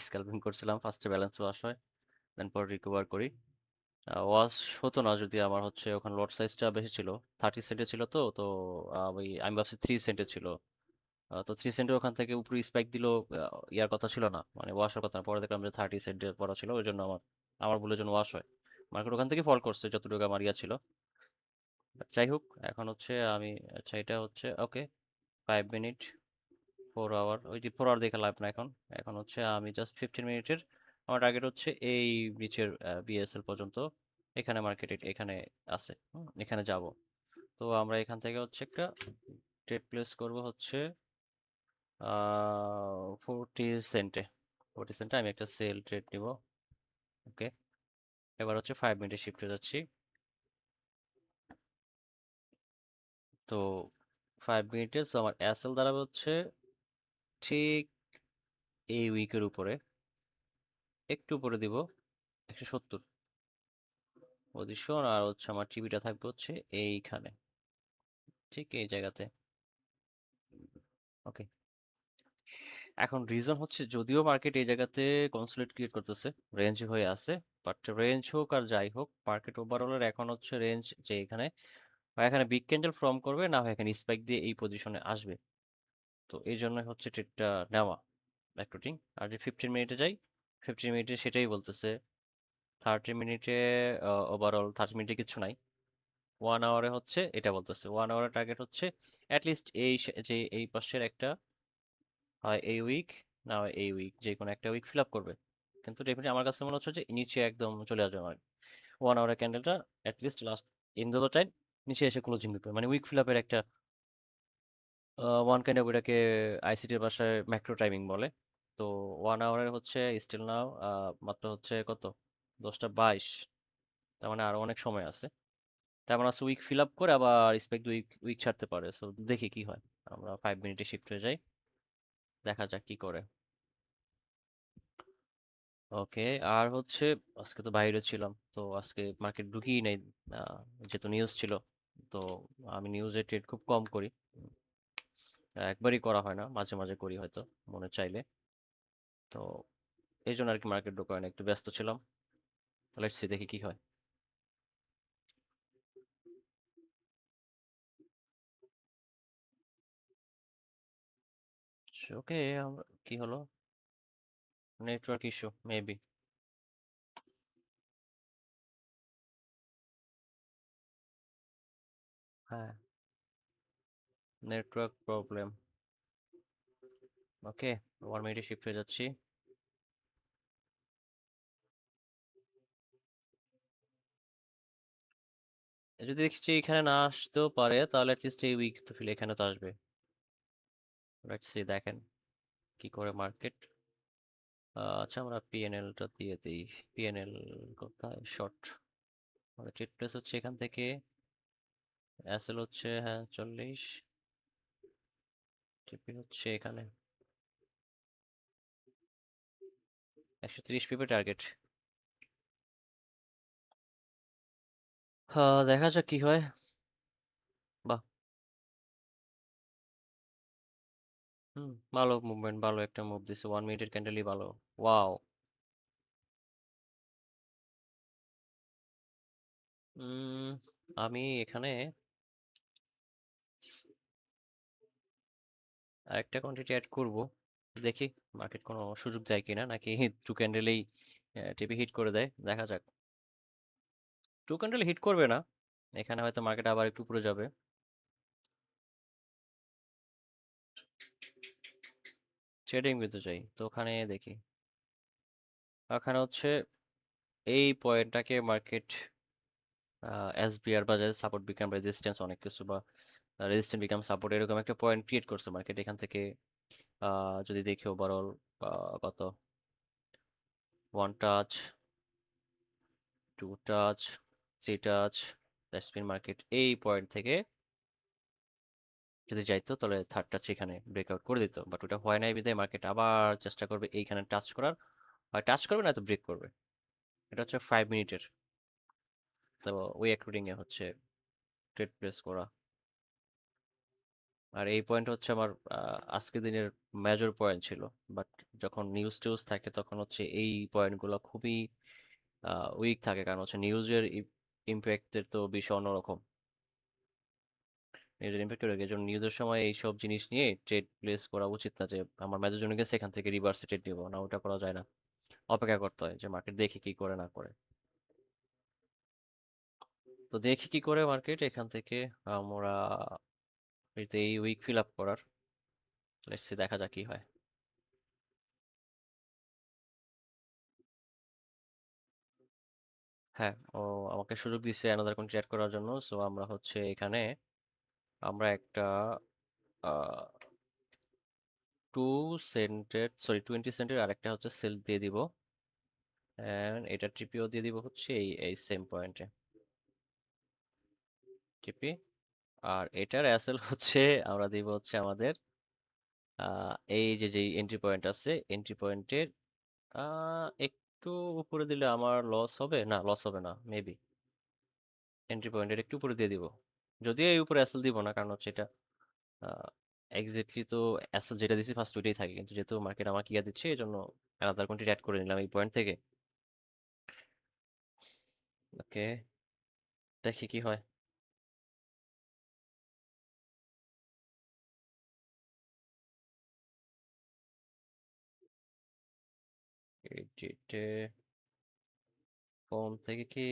Scalping করছিলাম, ফার্স্টে balance wash হয়, দেন পর রিকভার করি। ওয়াশ হতো না যদি আমার হচ্ছে ওখানে লট সাইজটা বেশি ছিল, 30 সেন্টে ছিল, তো তো ওই আমি ভাবছি 3 সেন্টে ছিল। তো 3 সেন্টের ওখান থেকে উপরে স্পাইক দিল, ইয়ার কথা ছিল না, মানে ওয়াশের কথা না। পরে দেখলাম যে 30 সেন্টে পড়া ছিল, ওই জন্য আমার আমার ভুলের জন্য ওয়াশ হয়। মার্কেট ওখান থেকে ফল করছে যতটুকু আমার ইয়া ছিল। But যাই হোক, এখন হচ্ছে আমি, আচ্ছা এটা হচ্ছে ওকে, 5 মিনিট, 4 আওয়ার, ওই যে 4 আওয়ার দেখে লাভ না এখন। এখন হচ্ছে আমি জাস্ট 15 মিনিটের, আমার টার্গেট হচ্ছে এই নিচের বিএসএল পর্যন্ত। এখানে মার্কেট এখানে আছে, এখানে যাব। তো আমরা এখান থেকে হচ্ছে একটা ট্রেড প্লেস করব হচ্ছে 40 সেন্টে। 40 সেন্টে আমি একটা সেল ট্রেড নিব। ওকে, এবার হচ্ছে 5 মিনিটে শিফটে যাচ্ছি। তো 5 মিনিটে আমার এসএল দাঁড়াবে হচ্ছে ঠিক এই উইকের উপরে, একটু উপরে দিব, 170 পজিশন। আর হচ্ছে আমার টিভিটা থাকবে হচ্ছে এইখানে, ঠিক এই জায়গাতে। ওকে, এখন রিজন হচ্ছে যদিও মার্কেট এই জায়গাতে কনসোলিডেট ক্রিয়েট করতেছে, রেঞ্জ হয়ে আছে, বাট রেঞ্জ হোক আর যাই হোক, মার্কেট ওভারঅলের এখন হচ্ছে রেঞ্জ যে এখানে, বা এখানে বিগ ক্যান্ডেল ফর্ম করবে, না হয় এখানে স্পাইক দিয়ে এই পজিশনে আসবে। তো এই জন্য হচ্ছে ট্রেডটা নেওয়া ব্যাকটুটিং। আর যে 15 মিনিটে যাই, 15 মিনিটে সেটাই বলতেছে। 30 মিনিটে ওভারঅল, 30 মিনিটে কিছু নাই। 1 আওয়ারে হচ্ছে এটা বলতেছে, 1 আওয়ারের টার্গেট হচ্ছে অ্যাটলিস্ট এই যে এই পাশের একটা, হয় এই উইক, না হয় এই উইক, যে কোনো একটা উইক ফিল আপ করবে। কিন্তু ডেফিনেটলি আমার কাছে মনে হচ্ছে যে নিচে একদম চলে আসবে আমার 1 আওয়ারের ক্যান্ডেলটা, at least last in the time নিচে এসে ক্লোজিং দিবে, মানে উইক ফিল আপের একটা ওয়ান কাইন্ড অফ, এটাকে আইসিটির ভাষায় ম্যাক্রো টাইমিং বলে। তো 1 আওয়ারের হচ্ছে স্টিল নাও মাত্র হচ্ছে কত, 10টা 22, তার মানে আরো অনেক সময় আছে। তার মানে উইক ফিল আপ করে আবার রিসপেক্ট উইক উইক ছাড়তে পারে। সো দেখি কি হয়। আমরা 5 মিনিটে শিফট হয়ে যাই, দেখা যাক কি করে। ওকে, আর হচ্ছে আজকে তো বাইরে ছিলাম, তো আজকে মার্কেট ঢুকিই নাই, যেহেতু নিউজ ছিল। তো আমি নিউজে ট্রেড খুব কম করি, একবারই করা হয় না, মাঝে মাঝে করি হয়তো মনে চাইলে। তো এই জন্য আর কি মার্কেট ঢোকা হয় না, একটু ব্যস্ত ছিলাম। লেটস সি, দেখি কি হয়। ওকে, কি হলো? Network issue maybe. হ্যাঁ, নেটওয়ার্ক প্রবলেম। ওকে, 1 মিনিটে শিফট হয়ে যাচ্ছি। যদি দেখছি এখানে না আসতেও পারে, তাহলে অ্যাটলিস্ট এই উইক তো ফিল এখানে তো আসবে। লেটস সি, দেখেন কি করে মার্কেট। আচ্ছা, আমরা পিএনএলটা দিয়ে দিই। পিএনএল কোথায়? শর্ট, আমাদের ট্রেড প্লেস হচ্ছে এখান থেকে। এসএল হচ্ছে হ্যাঁ 40, টিপি হচ্ছে এখানে 130 পিপে টার্গেট। হ্যাঁ, দেখা যাক কি হয়। বাহ, হুম, ভালো মুভমেন্ট, ভালো একটা মুভ দিছে, 1 মিনিটের ক্যান্ডেলই ভালো। ওয়াও। উম, আমি এখানে আরেকটা কোয়ান্টিটি অ্যাড করব, দেখি মার্কেট কোনো সুযোগ দেয় কিনা, নাকি 2 ক্যান্ডেলেই টিপি হিট করে দেয়, দেখা যাক। 2 ক্যান্ডেল হিট করবে না, এখানে হয়তো মার্কেট আবার একটু উপরে যাবে। ট্রেডিং ভিউতে চাই তো, ওখানে দেখি। ওখানে হচ্ছে এই পয়েন্টটাকে মার্কেট এসবিআর বা সাপোর্ট বিকাম রেজিস্ট্যান্স, অনেক কিছু, বা রেজিস্ট্যান্ট বিকাম সাপোর্ট, এরকম একটা পয়েন্ট ক্রিয়েট করছে মার্কেট এখান থেকে। যদি দেখি ওভারঅল কত, 1 touch, 2 touch, 3 touch, that's mean market এই পয়েন্ট থেকে যদি যাইতো, তাহলে থার্ড টাচ এখানে ব্রেকআউট করে দিত, বাট ওটা হয় নাই, বিধায় মার্কেট আবার চেষ্টা করবে এইখানে টাচ করার। হয় টাচ করবে, না তো ব্রেক করবে। এটা হচ্ছে 5 মিনিটের। তো ওই অ্যাকর্ডিং এ হচ্ছে ট্রেড প্লেস করা। আর এই পয়েন্ট হচ্ছে আমার আজকের দিনের মেজর পয়েন্ট ছিল। বাট যখন নিউজ টিউজ থাকে তখন হচ্ছে এই পয়েন্টগুলো খুবই উইক থাকে, কারণ হচ্ছে নিউজের ইম্প্যাক্টের তো বিষয় অন্যরকম। নিউজের ইম্প্যাক্ট রয়ে গেছে, নিউজের সময় এইসব জিনিস নিয়ে ট্রেড প্লেস করা উচিত না, যে আমার মেজর জন্য গেছে এখান থেকে রিভার্সে ট্রেড নিবো না, ওটা করা যায় না। অপেক্ষা করতে হয় যে মার্কেট দেখি কি করে না করে। তো দেখি কি করে মার্কেট এখান থেকে আমরা এই উইক ফিল আপ করার, লেটস সি দেখা যাক কি হয়। হ্যাঁ, ও আমাকে সুযোগ দিচ্ছে অ্যানাদার কোন চ্যাট করার জন্য, সো আমরা হচ্ছে এখানে আমরা একটা 2 সেন্টের, সরি 20 সেন্টের আরেকটা হচ্ছে সেল দিয়ে দিব, এন্ড এটা টিপিও দিয়ে দিব হচ্ছে এই এই সেম পয়েন্টে, টিপি। আর এটার অ্যাসেল হচ্ছে আমরা দিব হচ্ছে আমাদের এই যে যেই এন্ট্রি পয়েন্ট আছে, এন্ট্রি পয়েন্টের একটু উপরে দিলে আমার লস হবে না, লস হবে না মেবি। এন্ট্রি পয়েন্টের একটু উপরে দিয়ে দিব, যদিও এই উপরে অ্যাসেল দিব না, কারণ হচ্ছে এটা এক্স্যাক্টলি তো অ্যাসেল যেটা দিছি ফার্স্ট ওইটাই থাকে, কিন্তু যেহেতু মার্কেট আমাকে ইয়া দিচ্ছে এই জন্য আলাদা কোনটি অ্যাড করে নিলাম এই পয়েন্ট থেকে। ওকে, দেখি কি হয়। এডিটে ফোন থেকে কি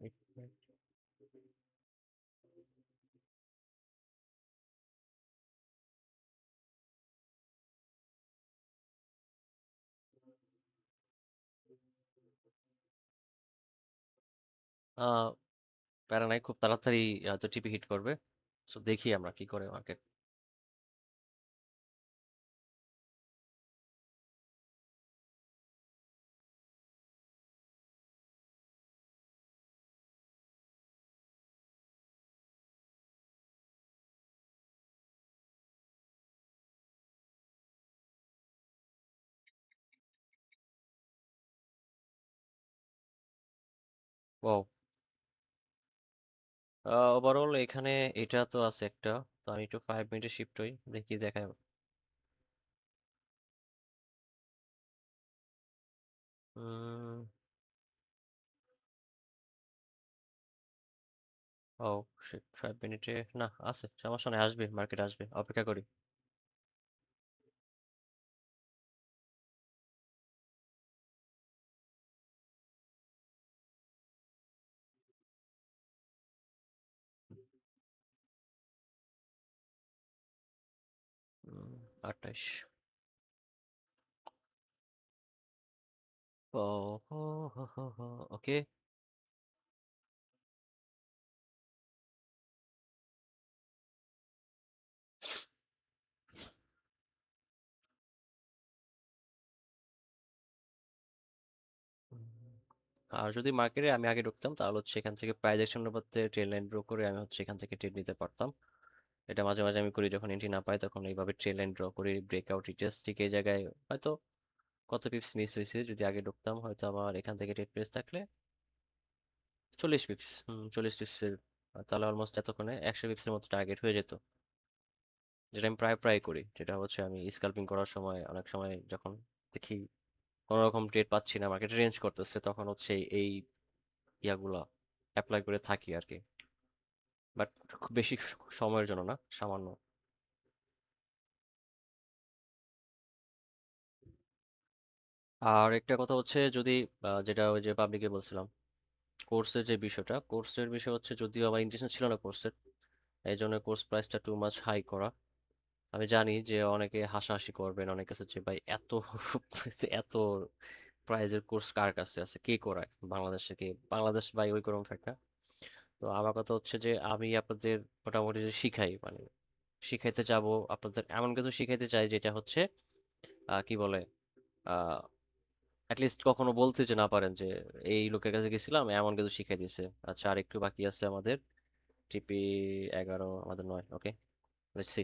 এক মিনিট। আহ, প্যারা নাই, খুব তাড়াতাড়ি হয়তো টিপি হিট করবে, সো দেখি আমরা কি করে মার্কেট। ও, ওভারঅল এখানে এটা তো আছে একটা, তো আমি একটু 5 মিনিটে শিফট হই, দেখি দেখায়। উম, ও শিট, 5 মিনিটে না, আছে সমস্যা নেই, আসবে মার্কেট আসবে, অপেক্ষা করি। উম, 28। ও হো হো হো হো, ওকে। আর যদি মার্কেটে আমি আগে ঢুকতাম তাহলে হচ্ছে এখান থেকে প্রাইস অ্যাকশন অনুপাতে ট্রেড লাইন ড্র করে আমি হচ্ছে এখান থেকে ট্রেড নিতে পারতাম। এটা মাঝে মাঝে আমি করি, যখন এন্ট্রি না পাই তখন এইভাবে ট্রেড লাইন ড্র করি, ব্রেকআউট রিটেস্ট, ঠিক এই জায়গায় হয়তো কত পিপস মিস হয়েছে, যদি আগে ঢুকতাম হয়তো আমার এখান থেকে ট্রেড প্লেস থাকলে 40 পিপস, 40 পিপসের, তাহলে অলমোস্ট এতক্ষণে 100 পিপসের মতো টার্গেট হয়ে যেত। যেটা আমি প্রায় প্রায় করি, যেটা হচ্ছে আমি স্কাল্পিং করার সময় অনেক সময় যখন দেখি কোনো রকম ট্রেড পাচ্ছি না, মার্কেট রেঞ্জ করতেছে, তখন হচ্ছে এই ইয়াগুলা অ্যাপ্লাই করে থাকি আর কি। বাট খুব বেশি সময়ের জন্য না, সামান্য। আর একটা কথা হচ্ছে যদি যেটা ওই যে পাবলিকে বলছিলাম, কোর্সের যে বিষয়টা, কোর্সের বিষয় হচ্ছে যদিও আমার ইন্টেনশন ছিল না কোর্সের, এই জন্য কোর্স প্রাইসটা টু মাচ হাই করা। আমি জানি যে অনেকে হাসাহাসি করবেন, অনেক কাছে যে ভাই এত এত প্রাইজের কোর্স কার কাছে আছে, কে করায় বাংলাদেশে, কে বাংলাদেশ ভাই ওই করম ফ্যাক্ট না। তো আমার কথা হচ্ছে যে আমি আপনাদের মোটামুটি যে শিখাই, মানে শিখাইতে যাব, আপনাদের এমন কিছু শিখাইতে চাই যেটা হচ্ছে কি বলে, অ্যাটলিস্ট কখনো বলতে যে না পারেন যে এই লোকের কাছে গেছিলাম এমন কিছু শিখাই দিছে। আচ্ছা, আর একটু বাকি আছে আমাদের, টিপি 11, আমাদের 9, ওকে, লেটস সি।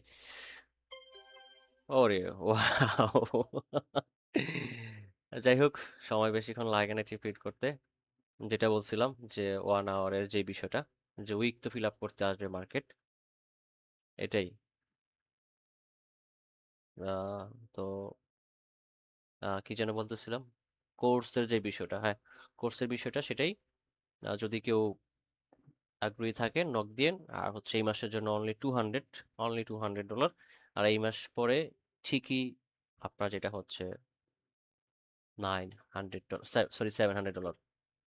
ওরে ওয়াও, যাই হোক, সময় বেশিক্ষণ লাগে না টিপি করতে। যেটা বলছিলাম যে 1 আওয়ারের যে বিষয়টা, যে উইক তো ফিল আপ করতে আসবে মার্কেট, এটাই। আহ, তো কি যেন বলতেছিলাম, কোর্সের যে বিষয়টা, হ্যাঁ, কোর্সের বিষয়টা সেটাই। যদি কেউ আগ্রহী থাকেন নক দিয়েন। আর হচ্ছে এই মাসের জন্য অনলি $200। আর এই মাস পরে ঠিকই আপনার যেটা হচ্ছে $900, সরি $700,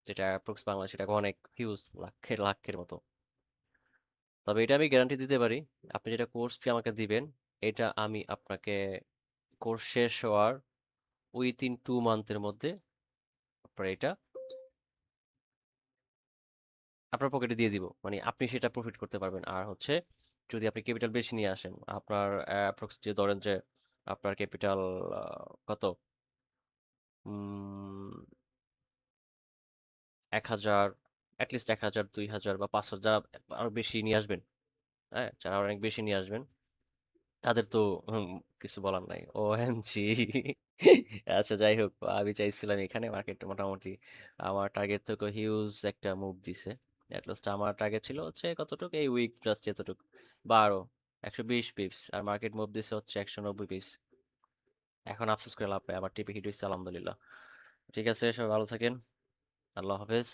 যেটা অ্যাপ্রক্স বাংলাদেশি টাকা অনেক হিউজ, লাখের লাখের মতো। তবে এটা আমি গ্যারান্টি দিতে পারি, আপনি যেটা কোর্স ফি আমাকে দিবেন, এটা আমি আপনাকে কোর্স শেষ হওয়ার উইথিন 2 মান্থের মধ্যে আপনার এটা আপনার পকেটে দিয়ে দিব, মানে আপনি সেটা প্রফিট করতে পারবেন। আর হচ্ছে যদি আপনি ক্যাপিটাল বেশি নিয়ে আসেন, আপনার অ্যাপ্রক্স যে ধরেন যে আপনার ক্যাপিটাল কত, 1,000, অ্যাটলিস্ট 1,000, 2,000 বা 5,000, আরো বেশি নিয়ে আসবেন। হ্যাঁ, যারা অনেক বেশি নিয়ে আসবেন তাদের তো হুম, কিছু বলার নাই, ও এমজি। আচ্ছা, যাই হোক, আমি চাইছিলাম এখানে মার্কেট মোটামুটি আমার টার্গেট থেকে হিউজ একটা মুভ দিছে। অ্যাটলিস্ট আমার টার্গেট ছিল হচ্ছে কতটুকু, এই উইক জাস্ট এতটুকু, 1,120 পিপস, আর মার্কেট মুভ দিছে হচ্ছে 190 পিপস। এখন আফসোস করে লাভ পাই, আবার টিপে হিট হইছে, আলহামদুলিল্লাহ। ঠিক আছে, সবাই ভালো থাকেন। আল্লাহ হাফেজ।